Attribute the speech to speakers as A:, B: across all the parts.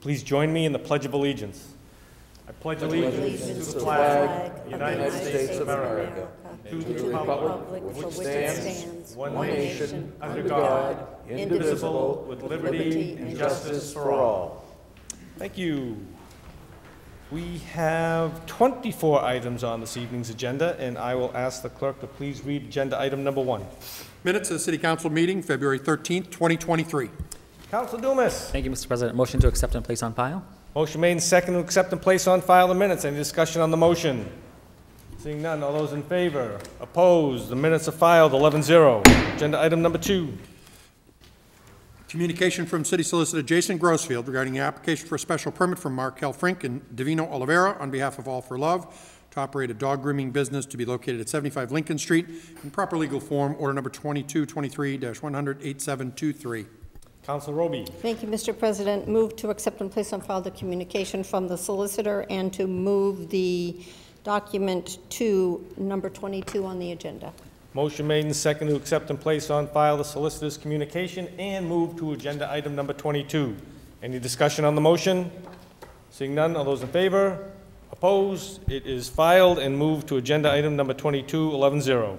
A: Please join me in the Pledge of Allegiance. I pledge allegiance to the flag of the United States of America, to the republic which stands one nation under God, indivisible, with liberty and justice for all. Thank you. We have 24 items on this evening's agenda, and I will ask the clerk to please read agenda item number 1.
B: Minutes of the City Council meeting, February 13th, 2023.
A: Councilor Dumas.
C: Thank you, Mr. President. Motion to accept and place on file.
A: Motion made and second to accept and place on file the minutes. Any discussion on the motion? Seeing none, all those in favor? Opposed? The minutes are filed 11-0. Agenda item number 2.
B: Communication from City Solicitor Jason Grossfield regarding the application for a special permit from Markel Frink and Divino Oliveira on behalf of All for Love to operate a dog grooming business to be located at 75 Lincoln Street in proper legal form, order number 2223-100-8723.
A: Councilor Roby.
D: Thank you, Mr. President. Move to accept and place on file the communication from the solicitor and to move the document to number 22 on the agenda.
A: Motion made and second to accept and place on file the solicitor's communication and move to agenda item number 22. Any discussion on the motion? Seeing none, all those in favor? Opposed? It is filed and moved to agenda item number 22, 11-0.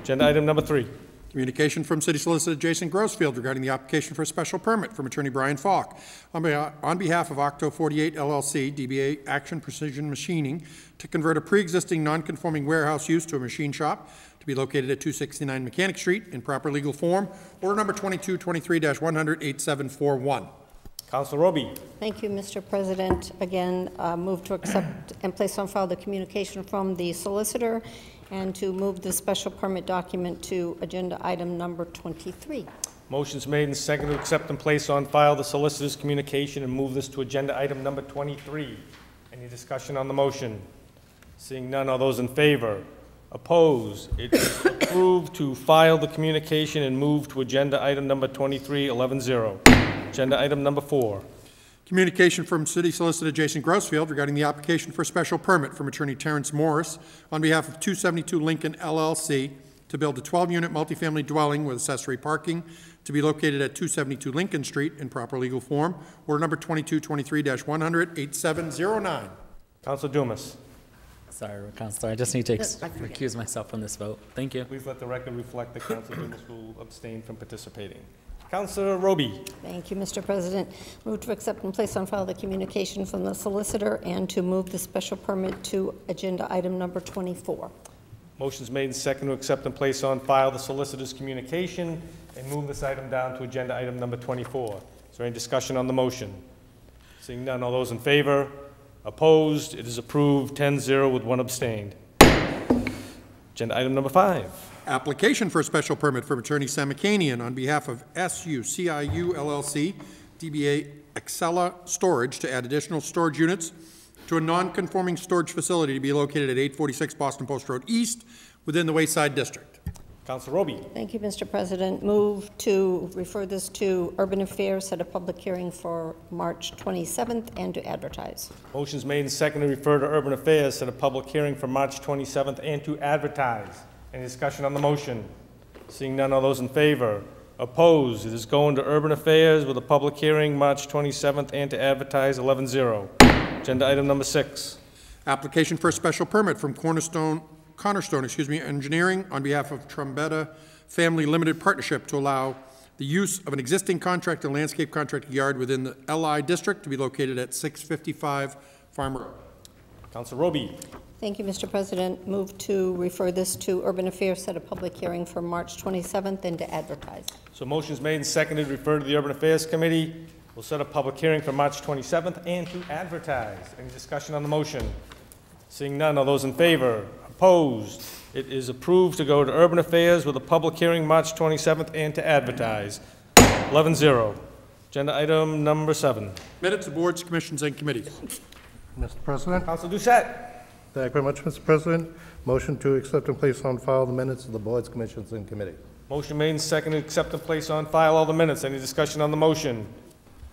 A: Agenda item number 3.
B: Communication from City Solicitor Jason Grossfield regarding the application for a special permit from Attorney Brian Falk on behalf of Octo 48 LLC, DBA Action Precision Machining, to convert a pre-existing non-conforming warehouse use to a machine shop to be located at 269 Mechanic Street in proper legal form, order number 2223-100-8741.
A: Councilor Roby.
D: Thank you, Mr. President. Again, move to accept and place on file the communication from the solicitor and to move the special permit document to agenda item number 23.
A: Motion's made and second to accept and place on file the solicitor's communication and move this to agenda item number 23. Any discussion on the motion? Seeing none, all those in favor? Opposed? It is approved to file the communication and move to agenda item number 23, 11-0. Agenda item number 4.
B: Communication from City Solicitor Jason Grossfield regarding the application for a special permit from Attorney Terrence Morris on behalf of 272 Lincoln LLC to build a 12-unit multifamily dwelling with accessory parking to be located at 272 Lincoln Street in proper legal form, order number 2223-100-8709.
A: Councilor Dumas.
C: Sorry, Councilor, I just need to recuse myself from this vote. Thank you.
A: Please let the record reflect that Councilor Dumas will abstain from participating. Councilor Roby.
D: Thank you, Mr. President. Move to accept and place on file the communication from the solicitor and to move the special permit to agenda item number 24.
A: Motion's made and second to accept and place on file the solicitor's communication and move this item down to agenda item number 24. Is there any discussion on the motion? Seeing none, all those in favor? Opposed? It is approved 10-0 with 1 abstained. Agenda item number 5.
B: Application for a special permit from Attorney Samakanian on behalf of SUCIU LLC, DBA Excella Storage, to add additional storage units to a non-conforming storage facility to be located at 846 Boston Post Road East within the Wayside District.
A: Councilor Roby.
D: Thank you, Mr. President. Move to refer this to Urban Affairs, set a public hearing for March 27th and to advertise.
A: Motion's made and second to refer to Urban Affairs, set a public hearing for March 27th and to advertise. Any discussion on the motion? Seeing none, all those in favor? Opposed? It is going to Urban Affairs with a public hearing March 27th and to advertise 11-0. Agenda item number 6.
B: Application for a special permit from Cornerstone Engineering on behalf of Trombetta Family Limited Partnership to allow the use of an existing contractor landscape contractor yard within the LI district to be located at 655 Farm Road.
A: Councilor Roby.
D: Thank you, Mr. President. Move to refer this to Urban Affairs, set a public hearing for March 27th and to advertise.
A: So motion's made and seconded to refer to the Urban Affairs Committee. We'll set a public hearing for March 27th and to advertise. Any discussion on the motion? Seeing none, all those in favor? Opposed? It is approved to go to Urban Affairs with a public hearing March 27th and to advertise. 11-0. Agenda item number 7.
B: Minutes of boards, commissions, and committees.
E: Mr. President.
A: Councilor Doucette.
E: Thank you very much, Mr. President. Motion to accept and place on file the minutes of the boards, commissions, and committees.
A: Motion made and seconded to accept and place on file all the minutes. Any discussion on the motion?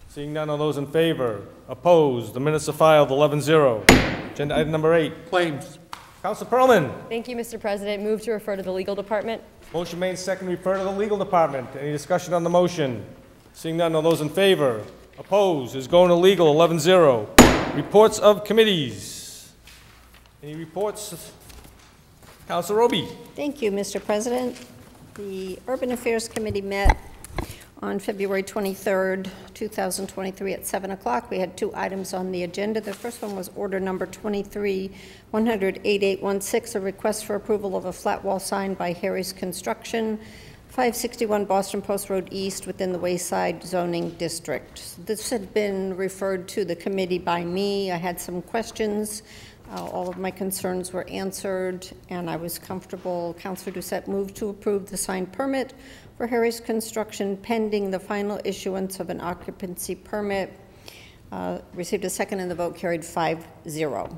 A: Seeing none, all those in favor? Opposed? The minutes are filed 11-0. Agenda item number 8.
B: Claims.
A: Councilor Perlman.
F: Thank you, Mr. President. Move to refer to the legal department.
A: Motion made and seconded to refer to the legal department. Any discussion on the motion? Seeing none, all those in favor? Opposed? Is going to legal, 11-0. Reports of committees. Any reports? Councilor Roby.
D: Thank you, Mr. President. The Urban Affairs Committee met on February 23rd, 2023 at 7 o'clock. We had 2 items on the agenda. The first one was order number 23-100-8816, a request for approval of a flat wall sign by Harry's Construction, 561 Boston Post Road East within the Wayside Zoning District. This had been referred to the committee by me. I had some questions. All of my concerns were answered, and I was comfortable. Councilor Doucette moved to approve the sign permit for Harry's Construction pending the final issuance of an occupancy permit. Received a second and the vote carried 5-0.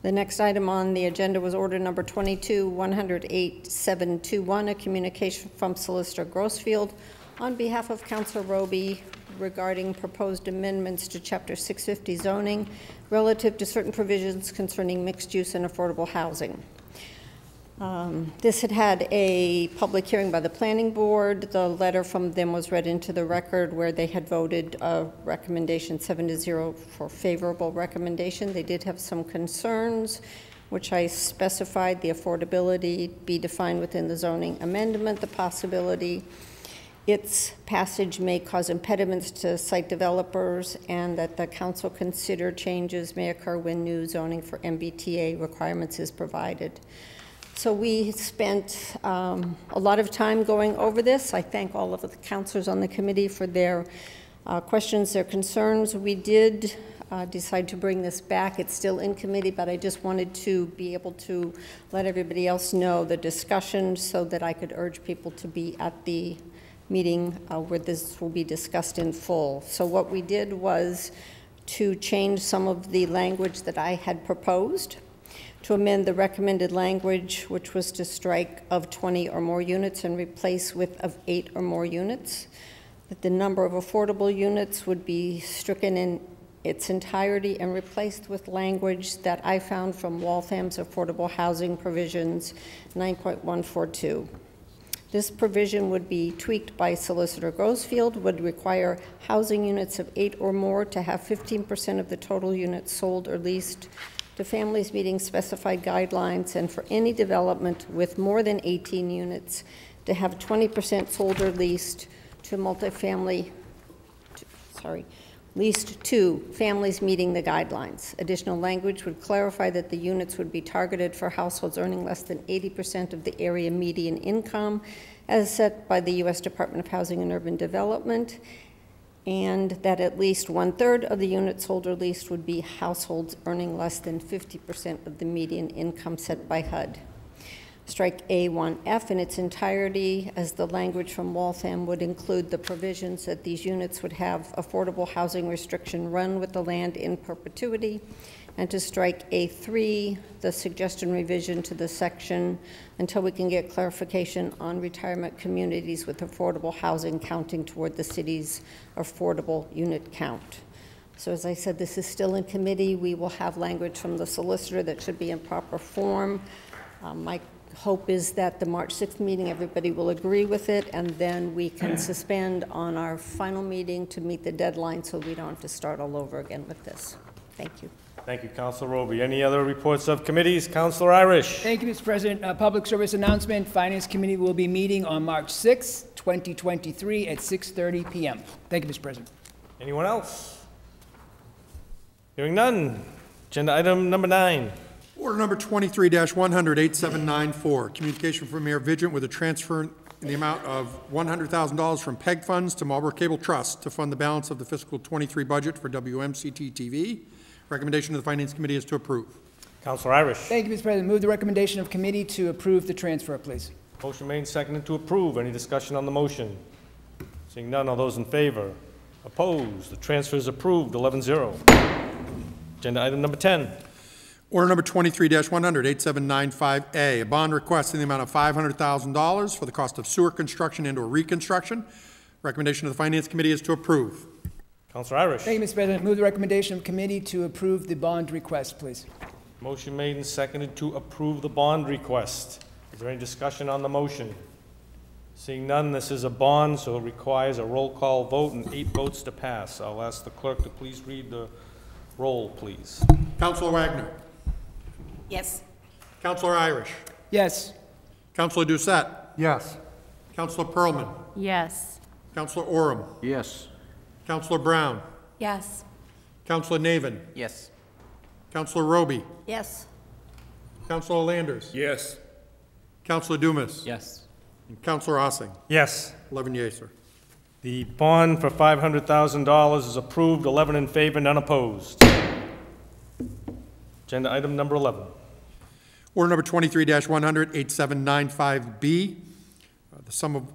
D: The next item on the agenda was order number 22-100-8721, a communication from Solicitor Grossfield on behalf of Councilor Roby regarding proposed amendments to Chapter 650 zoning relative to certain provisions concerning mixed use and affordable housing. This had a public hearing by the Planning Board. The letter from them was read into the record where they had voted a recommendation 7-0 for favorable recommendation. They did have some concerns, which I specified: the affordability be defined within the zoning amendment, the possibility its passage may cause impediments to site developers, and that the council consider changes may occur when new zoning for MBTA requirements is provided. So we spent a lot of time going over this. I thank all of the councilors on the committee for their questions, their concerns. We did decide to bring this back. It's still in committee, but I just wanted to be able to let everybody else know the discussion so that I could urge people to be at the meeting where this will be discussed in full. So what we did was to change some of the language that I had proposed, to amend the recommended language, which was to strike of 20 or more units and replace with of 8 or more units, that the number of affordable units would be stricken in its entirety and replaced with language that I found from Waltham's Affordable Housing Provisions 9.142. This provision would be tweaked by Solicitor Grossfield, would require housing units of 8 or more to have 15% of the total units sold or leased to families meeting specified guidelines, and for any development with more than 18 units to have 20% sold or leased to multifamily, leased to families meeting the guidelines. Additional language would clarify that the units would be targeted for households earning less than 80% of the area median income as set by the U.S. Department of Housing and Urban Development, and that at least 1/3 of the units sold or leased would be households earning less than 50% of the median income set by HUD. Strike A1F in its entirety, as the language from Waltham would include the provisions that these units would have affordable housing restriction run with the land in perpetuity, and to strike A3, the suggestion revision to the section until we can get clarification on retirement communities with affordable housing counting toward the city's affordable unit count. So as I said, this is still in committee. We will have language from the solicitor that should be in proper form. My hope is that the March 6th meeting, everybody will agree with it, and then we can suspend on our final meeting to meet the deadline so we don't have to start all over again with this. Thank you.
A: Thank you, Councilor Roby. Any other reports of committees? Councilor Irish.
G: Thank you, Mr. President. Public service announcement. Finance Committee will be meeting on March 6, 2023 at 6:30 p.m. Thank you, Mr. President.
A: Anyone else? Hearing none. Agenda item number 9.
B: Order number 23-100-8794, communication from Mayor Vigent with a transfer in the amount of $100,000 from PEG funds to Marlborough Cable Trust to fund the balance of the fiscal 23 budget for WMCT-TV. Recommendation of the Finance Committee is to approve.
A: Councilor Irish.
G: Thank you, Mr. President. Move the recommendation of committee to approve the transfer, please.
A: Motion made and seconded to approve. Any discussion on the motion? Seeing none, all those in favor? Opposed? The transfer is approved, 11-0. Agenda item number 10.
B: Order number 23-100-8795A, a bond request in the amount of $500,000 for the cost of sewer construction and/or reconstruction. Recommendation of the Finance Committee is to approve.
A: Councilor Irish.
G: Thank you, Mr. President. Move the recommendation of committee to approve the bond request, please.
A: Motion made and seconded to approve the bond request. Is there any discussion on the motion? Seeing none, this is a bond, so it requires a roll call vote and 8 votes to pass. I'll ask the clerk to please read the roll, please.
B: Counselor Wagner.
H: Yes.
B: Counselor Irish.
G: Yes.
B: Counselor Doucette.
E: Yes.
B: Counselor Pearlman.
H: Yes.
B: Counselor Oram.
E: Yes.
B: Counselor Brown.
H: Yes.
B: Counselor Navin.
C: Yes.
B: Counselor Roby.
D: Yes.
B: Counselor Landers.
E: Yes.
B: Counselor Dumas.
C: Yes.
B: And Counselor Ossing.
A: Yes.
B: 11 yeas, sir.
A: The bond for $500,000 is approved, 11 in favor, none opposed. Agenda item number 11.
B: Order number 23-100, 8795B, the sum of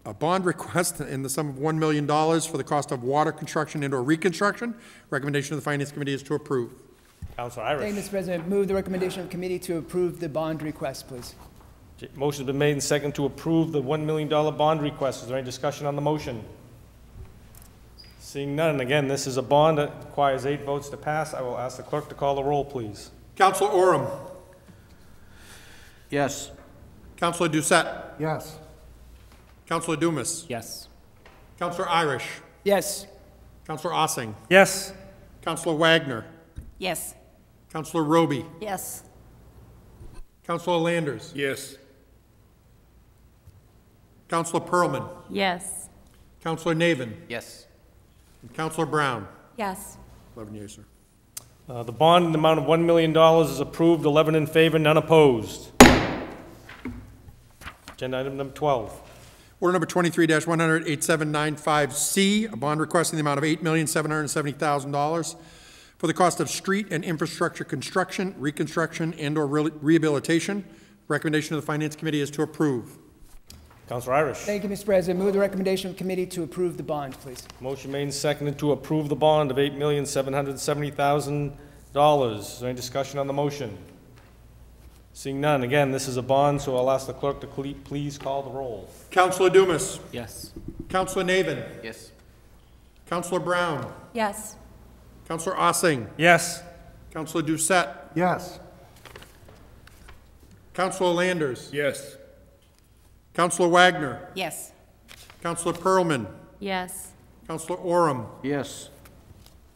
B: a bond request in the sum of $1 million for the cost of water construction and/or reconstruction. Recommendation of the Finance Committee is to approve.
A: Councilor
G: Thank
A: Irish.
G: you, Mr. President. Move the recommendation of committee to approve the bond request, please.
A: Motion's been made and seconded to approve the $1 million bond request. Is there any discussion on the motion? Seeing none, again, this is a bond that requires 8 votes to pass. I will ask the clerk to call the roll, please.
B: Counselor Oram.
E: Yes.
B: Counselor Doucette.
E: Yes.
B: Counselor Dumas.
C: Yes.
B: Counselor Irish.
G: Yes.
B: Counselor Ossing.
A: Yes.
B: Counselor Wagner.
H: Yes.
B: Counselor Roby.
D: Yes.
B: Counselor Landers.
E: Yes.
B: Counselor Pearlman.
H: Yes.
B: Counselor Navin.
C: Yes.
B: And Counselor Brown.
H: Yes.
B: 11 yeas, sir.
A: The bond in the amount of $1 million is approved, 11 in favor, none opposed. Agenda item number 12.
B: Order number 23-100, 8795C, a bond request in the amount of $8,770,000 for the cost of street and infrastructure construction, reconstruction, and/or rehabilitation. Recommendation of the Finance Committee is to approve.
A: Councilor Irish.
G: Thank you, Mr. President. Move the recommendation of committee to approve the bond, please.
A: Motion made and seconded to approve the bond of $8,770,000. Is there any discussion on the motion? Seeing none, again, this is a bond, so I'll ask the clerk to please call the roll.
B: Counselor Dumas.
C: Yes.
B: Counselor Navin.
C: Yes.
B: Counselor Brown.
H: Yes.
B: Counselor Ossing.
A: Yes.
B: Counselor Doucette.
E: Yes.
B: Counselor Landers.
E: Yes.
B: Counselor Wagner.
H: Yes.
B: Counselor Pearlman.
H: Yes.
B: Counselor Oram.
E: Yes.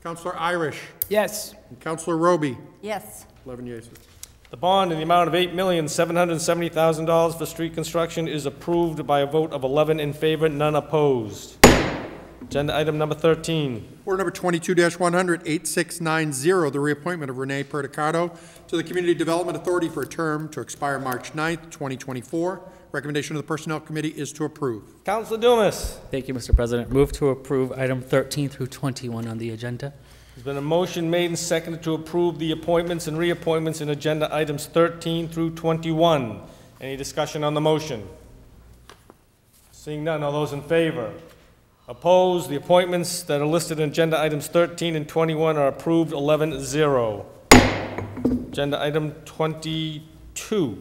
B: Counselor Irish.
G: Yes.
B: And Counselor Roby.
D: Yes.
B: 11 yeas, sir.
A: The bond in the amount of $8,770,000 for street construction is approved by a vote of 11 in favor, none opposed. Agenda item number 13.
B: Order number 22-100, 8690, the reappointment of Renee Perdicato to the Community Development Authority for a term to expire March 9th, 2024. Recommendation of the Personnel Committee is to approve.
A: Councilor Dumas.
C: Thank you, Mr. President. Move to approve item 13 through 21 on the agenda.
A: There's been a motion made and seconded to approve the appointments and reappointments in agenda items 13 through 21. Any discussion on the motion? Seeing none, all those in favor? Opposed? The appointments that are listed in agenda items 13 and 21 are approved 11-0. Agenda item 22.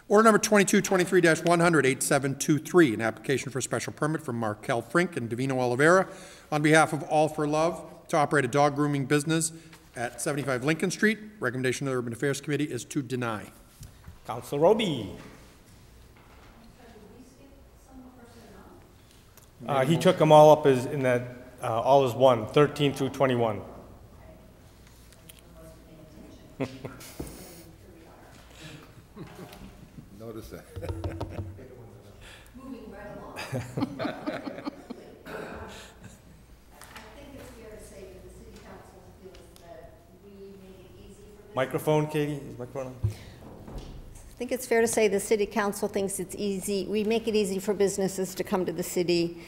B: Order number 2223-100, 8723, an application for a special permit from Markel Frink and Davino Oliveira on behalf of All for Love to operate a dog grooming business at 75 Lincoln Street. Recommendation of the Urban Affairs Committee is to deny.
A: Councilor Roby. He took them all up as in that all as one, 13 through 21.
E: Notice that.
D: Moving right along. I think it's fair to say that the city council feels that we make it easy for...
A: Microphone, Katie? Is microphone on?
D: I think it's fair to say the city council thinks it's easy. We make it easy for businesses to come to the city.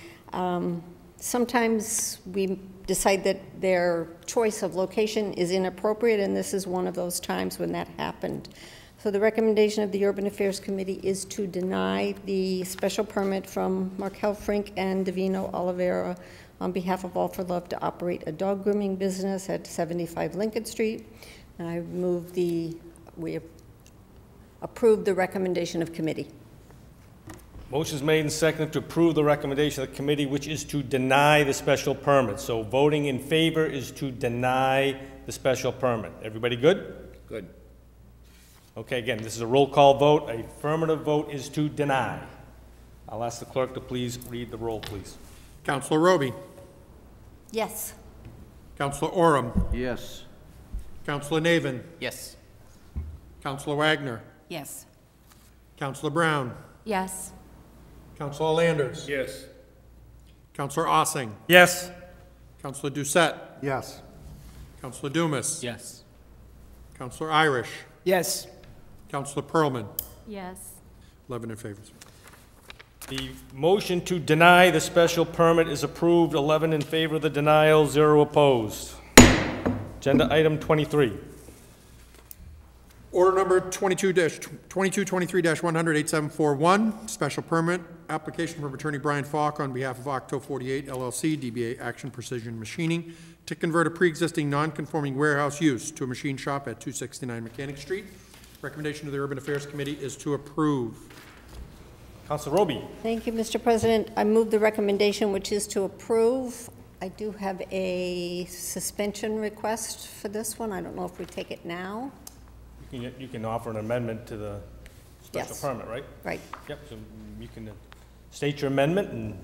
D: Sometimes we decide that their choice of location is inappropriate, and this is one of those times when that happened. So the recommendation of the Urban Affairs Committee is to deny the special permit from Markel Frink and Davino Oliveira on behalf of All for Love to operate a dog grooming business at 75 Lincoln Street. And I move we approve the recommendation of committee.
A: Motion's made and seconded to approve the recommendation of the committee, which is to deny the special permit. So voting in favor is to deny the special permit. Everybody good?
E: Good.
A: Okay, again, this is a roll call vote. A affirmative vote is to deny. I'll ask the clerk to please read the roll, please.
B: Counselor Roby.
D: Yes.
B: Counselor Oram.
I: Yes.
B: Counselor Navin.
I: Yes.
B: Counselor Wagner.
H: Yes.
B: Counselor Brown.
H: Yes.
B: Counselor Landers.
E: Yes.
B: Counselor Ossing.
A: Yes.
B: Counselor Doucette.
E: Yes.
B: Counselor Dumas.
C: Yes.
B: Counselor Irish.
G: Yes.
B: Counselor Pearlman.
H: Yes.
B: 11 in favor.
A: The motion to deny the special permit is approved. 11 in favor of the denial, 0 opposed. Agenda item 23.
B: Order number 2223-100-8741, special permit, application from Attorney Brian Falk on behalf of Octo 48 LLC, DBA Action Precision Machining, to convert a pre-existing non-conforming warehouse use to a machine shop at 269 Mechanic Street. Recommendation to the Urban Affairs Committee is to approve.
A: Councilor Roby.
D: Thank you, Mr. President. I move the recommendation, which is to approve. I do have a suspension request for this one. I don't know if we take it now.
A: You can offer an amendment to the special
D: Yes.
A: permit, right?
D: Right.
A: Yep, so you can state your amendment and,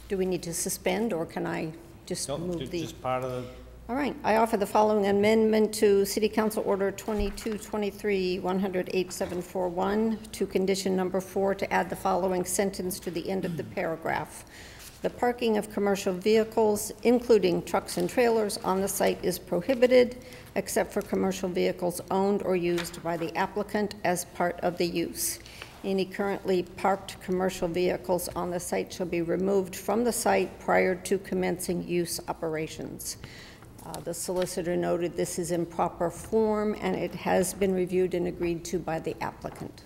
D: Do we need to suspend, or can I just
A: no,
D: move the?
A: just part of the,
D: All right. I offer the following amendment to City Council Order 2223-100-8741 to condition number 4 to add the following sentence to the end of the paragraph. The parking of commercial vehicles, including trucks and trailers, on the site is prohibited, except for commercial vehicles owned or used by the applicant as part of the use. Any currently parked commercial vehicles on the site shall be removed from the site prior to commencing use operations. The solicitor noted this is in proper form, and it has been reviewed and agreed to by the applicant.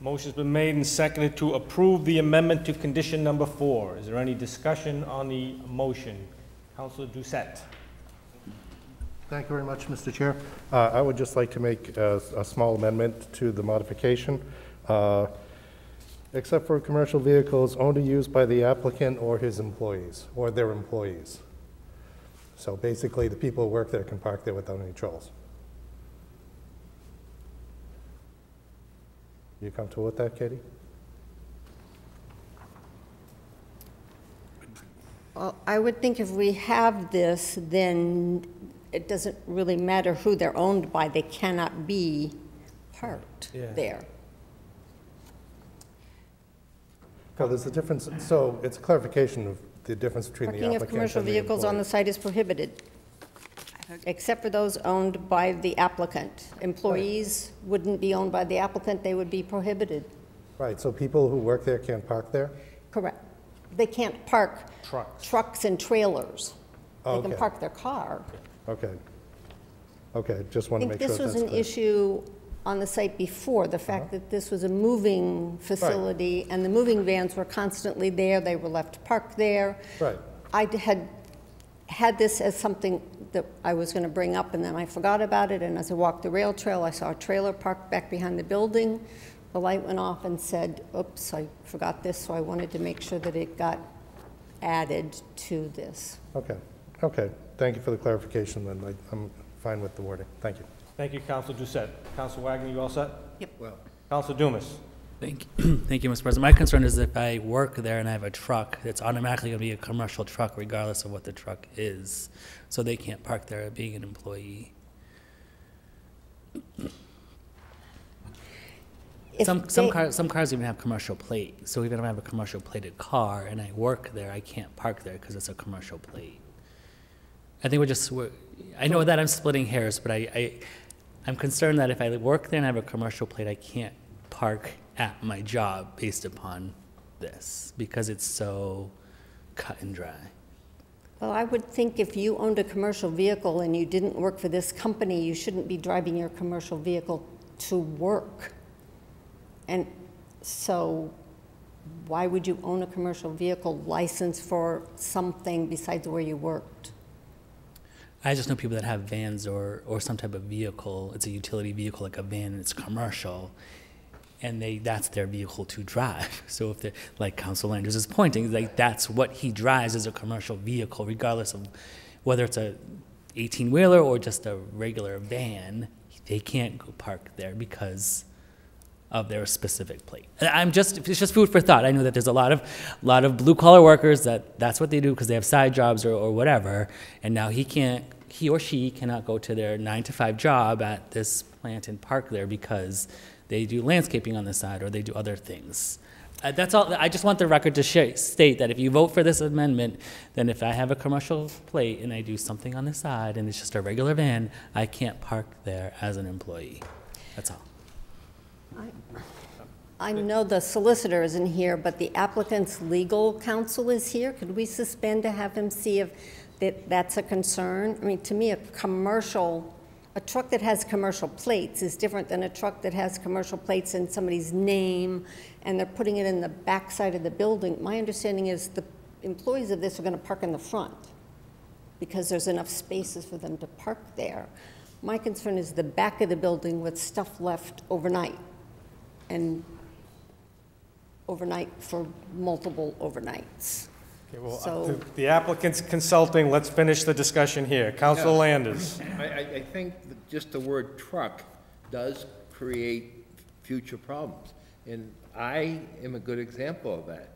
A: motion's been made and seconded to approve the amendment to condition number 4. Is there any discussion on the motion? Councilor Doucette.
E: Thank you very much, Mr. Chair. I would just like to make a small amendment to the modification. Except for commercial vehicles owned or used by the applicant or his employees, or their employees. So basically, the people who work there can park there without any troubles. You comfortable with that, Katie?
D: Well, I would think if we have this, then it doesn't really matter who they're owned by. They cannot be parked there.
E: No, there's a difference, so it's a clarification of the difference between the
D: Parking
E: applicant
D: of commercial
E: and the
D: vehicles on the
E: employee.
D: site is prohibited, except for those owned by the applicant. Employees wouldn't be owned by the applicant, they would be prohibited.
E: Right, so people who work there can't park there?
D: Correct. They can't park trucks and trailers. They can
E: Okay.
D: park their car.
E: Okay. Okay, just want
D: I
E: to
D: think
E: make sure
D: this was
E: that's
D: an
E: clear.
D: issue on the site before, the fact that this was a moving facility, and the moving vans were constantly there, they were left parked there.
E: Right.
D: I had this as something that I was going to bring up, and then I forgot about it, and as I walked the rail trail, I saw a trailer parked back behind the building. The light went off and said, oops, I forgot this, so I wanted to make sure that it got added to this.
E: Okay, okay. Thank you for the clarification, then. I'm fine with the wording. Thank you.
A: Thank you, Councilor Doucette. Councilor Wagner, you all set?
H: Yep.
E: Well.
A: Councilor Dumas.
C: Thank you, Mr. President. My concern is if I work there and I have a truck, it's automatically going to be a commercial truck regardless of what the truck is. So they can't park there being an employee. Some cars even have commercial plate. So even if I have a commercial plated car and I work there, I can't park there because it's a commercial plate. I think I know that I'm splitting hairs, but I'm concerned that if I work there and I have a commercial plate, I can't park at my job based upon this because it's so cut and dry.
D: Well, I would think if you owned a commercial vehicle and you didn't work for this company, you shouldn't be driving your commercial vehicle to work. And so why would you own a commercial vehicle license for something besides where you worked?
C: I just know people that have vans or some type of vehicle. It's a utility vehicle like a van and it's commercial. And that's their vehicle to drive. So if they're, like Council Landers is pointing, like that's what he drives as a commercial vehicle, regardless of whether it's a 18-wheeler or just a regular van. they can't go park there because of their specific plate. It's just food for thought. I know that there's a lot of blue collar workers that's what they do because they have side jobs or whatever, and now he or she cannot go to their 9-to-5 job at this plant and park there because they do landscaping on the side or they do other things. That's all. I just want the record to state that if you vote for this amendment, then if I have a commercial plate and I do something on the side and it's just a regular van, I can't park there as an employee. That's all.
D: I know the solicitor isn't here, but the applicant's legal counsel is here. Could we suspend to have him see if that's a concern? I mean, to me, a truck that has commercial plates is different than a truck that has commercial plates and somebody's name, and they're putting it in the backside of the building. My understanding is the employees of this are going to park in the front because there's enough spaces for them to park there. My concern is the back of the building with stuff left overnight, and overnight for multiple overnights.
A: Okay, well,
D: So-
A: the applicant's consulting. Let's finish the discussion here. Councilor Landers.
I: I think that just the word truck does create future problems. And I am a good example of that.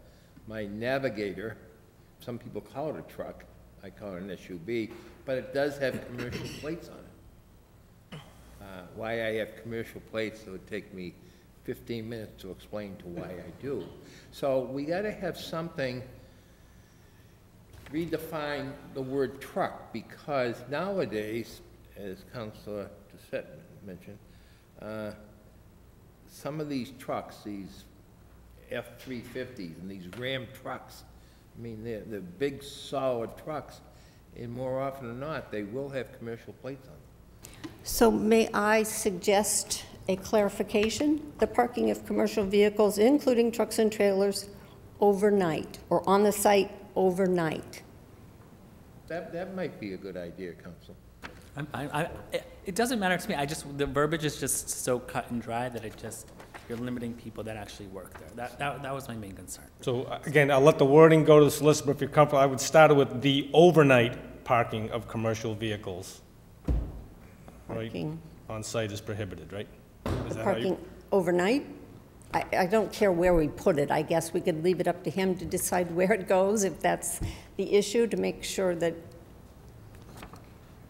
I: My Navigator, some people call it a truck, I call it an SUV, but it does have commercial plates on it. Why I have commercial plates, it would take me 15 minutes to explain to why I do. So we gotta have something, redefine the word truck, because nowadays, as Councilor Doucette mentioned, some of these trucks, these F-350s and these Ram trucks, I mean, they're big, solid trucks, and more often than not, they will have commercial plates on them.
D: So may I suggest a clarification? The parking of commercial vehicles, including trucks and trailers, overnight, or on the site overnight.
I: That might be a good idea, Council.
C: It doesn't matter to me. The verbiage is just so cut and dry that you're limiting people that actually work there. That was my main concern.
A: So again, I'll let the wording go to the solicitor if you're comfortable. I would start with the overnight parking of commercial vehicles. Right?
D: Parking.
A: On site is prohibited, right? Is that how
D: Parking overnight? I don't care where we put it. I guess we could leave it up to him to decide where it goes, if that's the issue, to make sure that,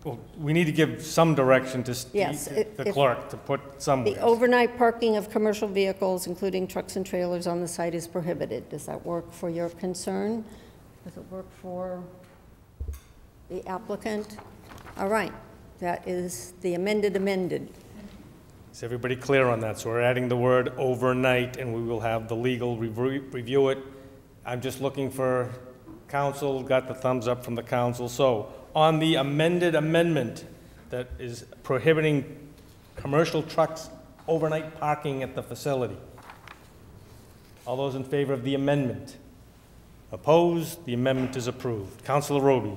A: Well, we need to give some direction to
D: Yes,
A: the clerk to put somewhere.
D: the overnight parking of commercial vehicles, including trucks and trailers on the site, is prohibited. Does that work for your concern? Does it work for the applicant? All right, that is the amended.
A: Is everybody clear on that? So we're adding the word overnight, and we will have the legal review it. I'm just looking for council, got the thumbs up from the council. So on the amended amendment that is prohibiting commercial trucks overnight parking at the facility. All those in favor of the amendment? Opposed? The amendment is approved. Councilor Roby.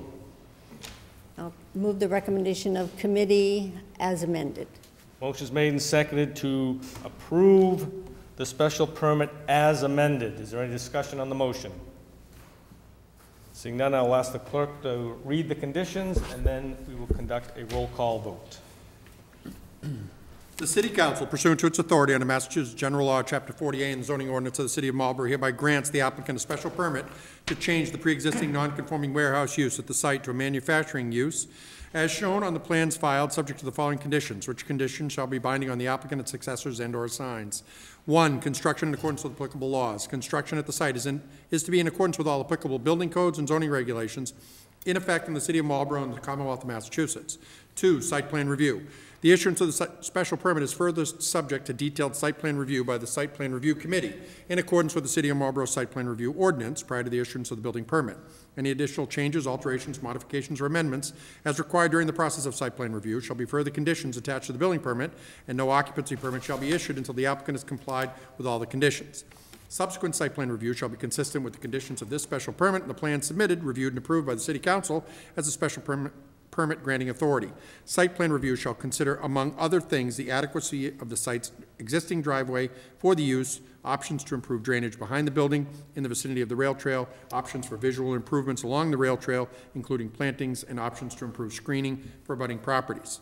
D: I'll move the recommendation of committee as amended.
A: Motion's made and seconded to approve the special permit as amended. Is there any discussion on the motion? Seeing none, I'll ask the clerk to read the conditions, and then we will conduct a roll call vote.
B: The City Council, pursuant to its authority under Massachusetts General Law, Chapter 40A, and the zoning ordinance of the City of Marlborough, hereby grants the applicant a special permit to change the pre-existing non-conforming warehouse use at the site to a manufacturing use, as shown on the plans filed, subject to the following conditions, which conditions shall be binding on the applicant, its successors, and/or assigns. 1, construction in accordance with applicable laws. Construction at the site is to be in accordance with all applicable building codes and zoning regulations in effect in the City of Marlborough and the Commonwealth of Massachusetts. 2, site plan review. The issuance of the special permit is further subject to detailed site plan review by the Site Plan Review Committee in accordance with the City of Marlborough Site Plan Review Ordinance prior to the issuance of the building permit. Any additional changes, alterations, modifications, or amendments as required during the process of site plan review shall be further conditions attached to the building permit, and no occupancy permit shall be issued until the applicant has complied with all the conditions. Subsequent site plan review shall be consistent with the conditions of this special permit and the plan submitted, reviewed, and approved by the City Council as a special permit granting authority. Site plan review shall consider, among other things, the adequacy of the site's existing driveway for the use, options to improve drainage behind the building in the vicinity of the rail trail, options for visual improvements along the rail trail, including plantings, and options to improve screening for abutting properties.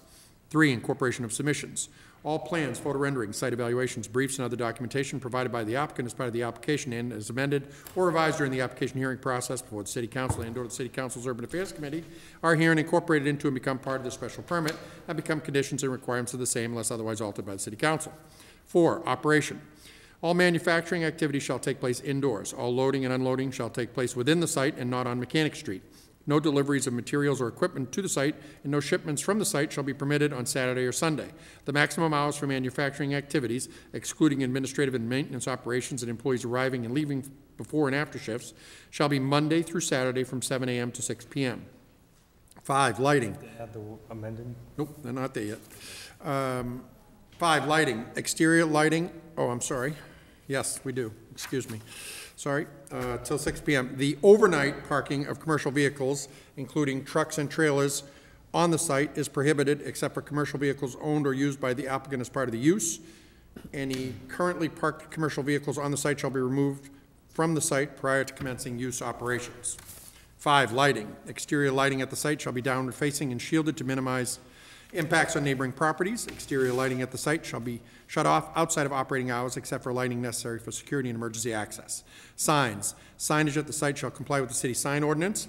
B: 3, incorporation of submissions. All plans, photo renderings, site evaluations, briefs, and other documentation provided by the applicant as part of the application and as amended or revised during the application hearing process before the City Council and/or the City Council's Urban Affairs Committee are herein incorporated into and become part of the special permit and become conditions and requirements of the same unless otherwise altered by the City Council. 4, operation. All manufacturing activity shall take place indoors. All loading and unloading shall take place within the site and not on Mechanic Street. No deliveries of materials or equipment to the site and no shipments from the site shall be permitted on Saturday or Sunday. The maximum hours for manufacturing activities, excluding administrative and maintenance operations and employees arriving and leaving before and after shifts, shall be Monday through Saturday from 7 a.m. to 6 p.m. 5, lighting.
A: Add the amended.
B: Nope, they're not there yet. 5, lighting. Exterior lighting, oh, I'm sorry. Yes, we do, excuse me. Sorry, till 6 p.m. The overnight parking of commercial vehicles, including trucks and trailers, on the site is prohibited except for commercial vehicles owned or used by the applicant as part of the use. Any currently parked commercial vehicles on the site shall be removed from the site prior to commencing use operations. 5, lighting. Exterior lighting at the site shall be downward facing and shielded to minimize impacts on neighboring properties. Exterior lighting at the site shall be shut off outside of operating hours except for lighting necessary for security and emergency access. Signs. Signage at the site shall comply with the city sign ordinance,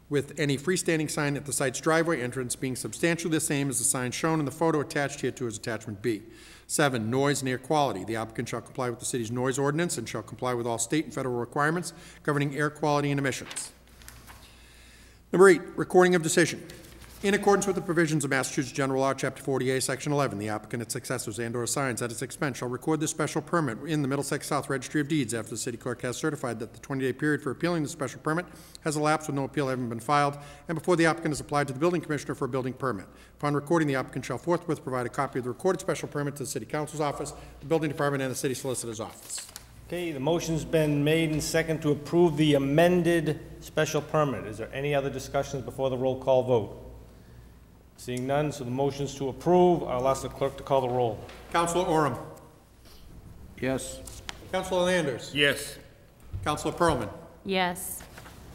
B: with any freestanding sign at the site's driveway entrance being substantially the same as the sign shown in the photo attached here to as attachment B. 7, noise and air quality. The applicant shall comply with the city's noise ordinance and shall comply with all state and federal requirements governing air quality and emissions. Number 8, recording of decision. In accordance with the provisions of Massachusetts General Law, Chapter 48, Section 11, the applicant, its successors, and/or signs at its expense shall record this special permit in the Middlesex South Registry of Deeds after the city clerk has certified that the 20-day period for appealing the special permit has elapsed with no appeal having been filed, and before the applicant has applied to the building commissioner for a building permit. Upon recording, the applicant shall forthwith provide a copy of the recorded special permit to the city council's office, the building department, and the city solicitor's office.
A: Okay, the motion's been made and second to approve the amended special permit. Is there any other discussions before the roll call vote? Seeing none, so the motion's to approve. I'll ask the clerk to call the roll.
B: Councilor Oram.
I: Yes.
B: Councilor Landers.
I: Yes.
B: Councilor Pearlman.
H: Yes.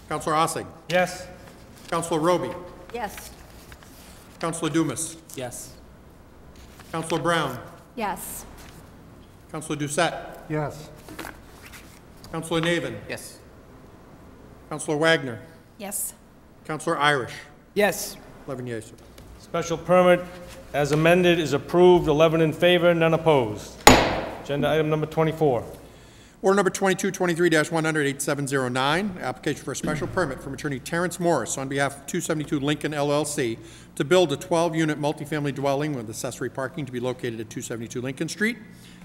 B: Councilor Ossing.
A: Yes.
B: Councilor Roby.
D: Yes.
B: Councilor Dumas.
C: Yes.
B: Councilor Brown.
H: Yes.
B: Councilor Doucette.
E: Yes.
B: Councilor Navin.
C: Yes.
B: Councilor Wagner.
H: Yes.
B: Councilor Irish.
G: Yes.
B: 11 yeas, sir.
A: Special permit as amended is approved, 11 in favor, none opposed. Agenda item number 24.
B: Order number 2223-100-8709, application for a special permit from attorney Terrence Morris on behalf of 272 Lincoln LLC to build a 12-unit multifamily dwelling with accessory parking to be located at 272 Lincoln Street.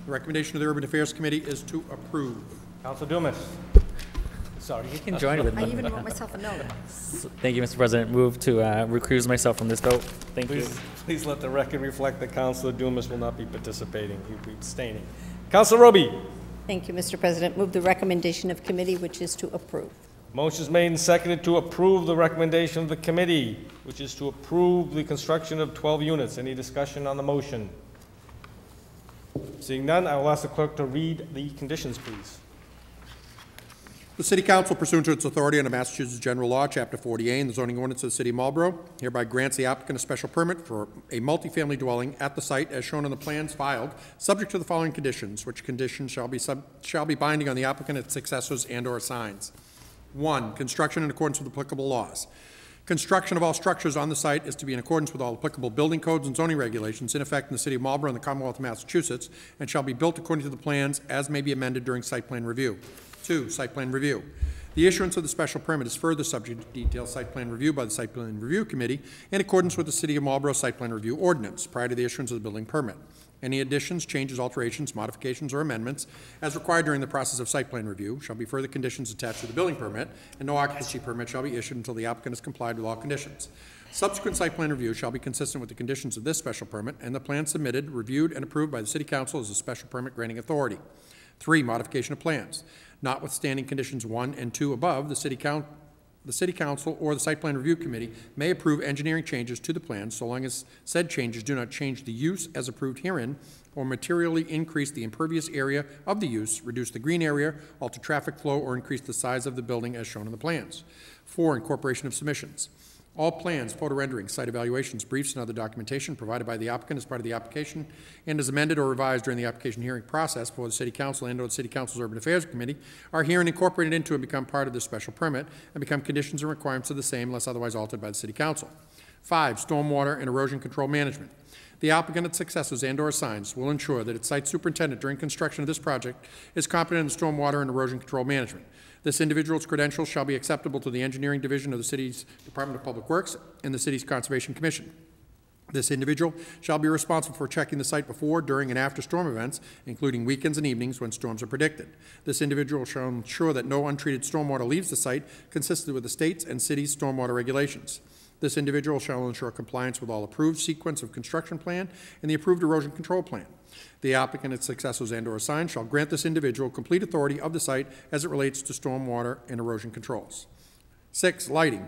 B: The recommendation of the Urban Affairs Committee is to approve.
A: Councilor Dumas.
C: Sorry, you can join with
D: I
C: me.
D: even wrote myself a note.
C: Thank you, Mr. President. Move to recuse myself from this vote. Thank you.
A: Please let the record reflect that Councilor Dumas will not be participating. He'll be abstaining. Councilor Roby.
D: Thank you, Mr. President. Move the recommendation of committee, which is to approve.
A: Motion's made and seconded to approve the recommendation of the committee, which is to approve the construction of 12 units. Any discussion on the motion? Seeing none, I will ask the clerk to read the conditions, please.
B: The City Council, pursuant to its authority under Massachusetts General Law, Chapter 40A, and the zoning ordinance of the City of Marlborough, hereby grants the applicant a special permit for a multifamily dwelling at the site as shown on the plans filed, subject to the following conditions, which conditions shall be binding on the applicant, its successors, and/or signs. 1, construction in accordance with applicable laws. Construction of all structures on the site is to be in accordance with all applicable building codes and zoning regulations in effect in the City of Marlborough and the Commonwealth of Massachusetts, and shall be built according to the plans as may be amended during site plan review. 2, site plan review. The issuance of the special permit is further subject to detailed site plan review by the Site Plan Review Committee in accordance with the City of Marlborough Site Plan Review Ordinance prior to the issuance of the building permit. Any additions, changes, alterations, modifications, or amendments as required during the process of site plan review shall be further conditions attached to the building permit, and no occupancy permit shall be issued until the applicant has complied with all conditions. Subsequent site plan review shall be consistent with the conditions of this special permit, and the plan submitted, reviewed, and approved by the City Council as a special permit granting authority. 3, modification of plans. Notwithstanding conditions 1 and 2 above, the City Council or the Site Plan Review Committee may approve engineering changes to the plan so long as said changes do not change the use as approved herein or materially increase the impervious area of the use, reduce the green area, alter traffic flow, or increase the size of the building as shown in the plans. 4, incorporation of submissions. All plans, photo renderings, site evaluations, briefs, and other documentation provided by the applicant as part of the application and as amended or revised during the application hearing process before the City Council and/or the City Council's Urban Affairs Committee are herein incorporated into and become part of this special permit and become conditions and requirements of the same unless otherwise altered by the City Council. 5, stormwater and erosion control management. The applicant, its successors, and/or assigns will ensure that its site superintendent during construction of this project is competent in stormwater and erosion control management. This individual's credentials shall be acceptable to the Engineering Division of the City's Department of Public Works and the City's Conservation Commission. This individual shall be responsible for checking the site before, during, and after storm events, including weekends and evenings when storms are predicted. This individual shall ensure that no untreated stormwater leaves the site consistent with the state's and city's stormwater regulations. This individual shall ensure compliance with all approved sequence of construction plan and the approved erosion control plan. The applicant, its successors, and/or assigns shall grant this individual complete authority of the site as it relates to stormwater and erosion controls. 6, lighting.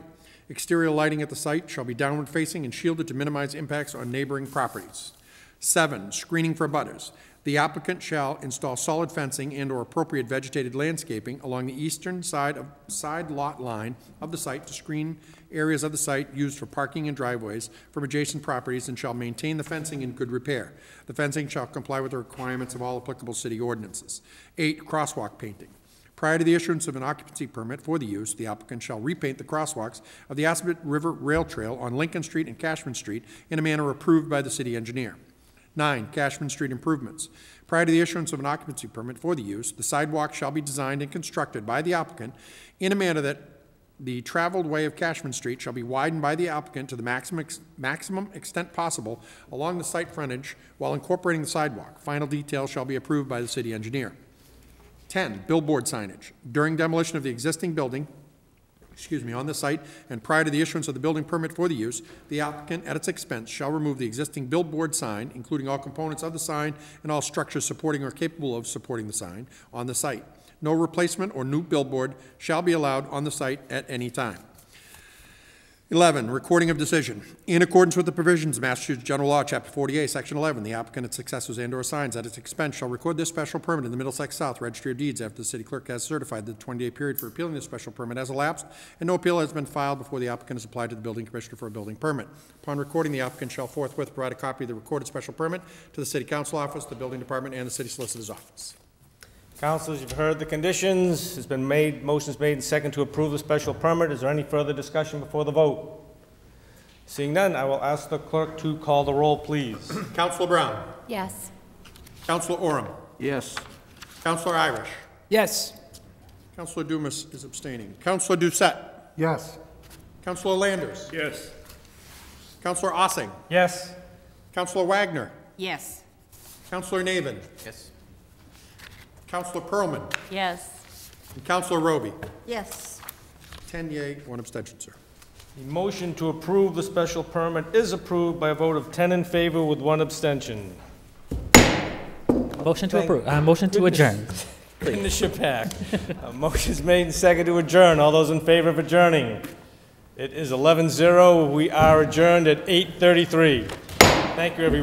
B: Exterior lighting at the site shall be downward facing and shielded to minimize impacts on neighboring properties. 7, screening for abutters. The applicant shall install solid fencing and/or appropriate vegetated landscaping along the eastern side lot line of the site to screen areas of the site used for parking and driveways from adjacent properties and shall maintain the fencing in good repair. The fencing shall comply with the requirements of all applicable city ordinances. 8, crosswalk painting. Prior to the issuance of an occupancy permit for the use, the applicant shall repaint the crosswalks of the Assabet River Rail Trail on Lincoln Street and Cashman Street in a manner approved by the city engineer. 9, Cashman Street improvements. Prior to the issuance of an occupancy permit for the use, the sidewalk shall be designed and constructed by the applicant in a manner that the traveled way of Cashman Street shall be widened by the applicant to the maximum extent possible along the site frontage while incorporating the sidewalk. Final details shall be approved by the city engineer. 10, billboard signage. During demolition of the existing building, on the site, and prior to the issuance of the building permit for the use, the applicant, at its expense, shall remove the existing billboard sign, including all components of the sign and all structures supporting or capable of supporting the sign, on the site. No replacement or new billboard shall be allowed on the site at any time. 11, recording of decision. In accordance with the provisions of Massachusetts General Law, Chapter 48, Section 11, the applicant, its successors, and/or assigns at its expense shall record this special permit in the Middlesex South Registry of Deeds after the city clerk has certified that the 20-day period for appealing this special permit has elapsed and no appeal has been filed before the applicant has applied to the building commissioner for a building permit. Upon recording, the applicant shall forthwith provide a copy of the recorded special permit to the city council office, the building department, and the city solicitor's office.
A: Councilors, you've heard the conditions. It's been made, motions made and second to approve the special permit. Is there any further discussion before the vote? Seeing none, I will ask the clerk to call the roll, please.
B: Councilor Brown.
H: Yes.
B: Councilor Oram.
I: Yes.
B: Councilor Irish.
G: Yes.
B: Councilor Dumas is abstaining. Councilor Doucette.
E: Yes.
B: Councilor Landers.
A: Yes.
B: Councilor Ossing.
A: Yes.
B: Councilor Wagner.
H: Yes.
B: Councilor Navin.
I: Yes.
B: Councilor Perlman.
H: Yes.
B: And Councilor Roby.
D: Yes.
B: 10 yea, 1 abstention, sir.
A: The motion to approve the special permit is approved by a vote of 10 in favor with 1 abstention.
C: Motion to approve, motion to adjourn.
A: Bring the ship back. Motion's made and second to adjourn. All those in favor of adjourning? It is 11-0. We are adjourned at 8:33. Thank you, everyone.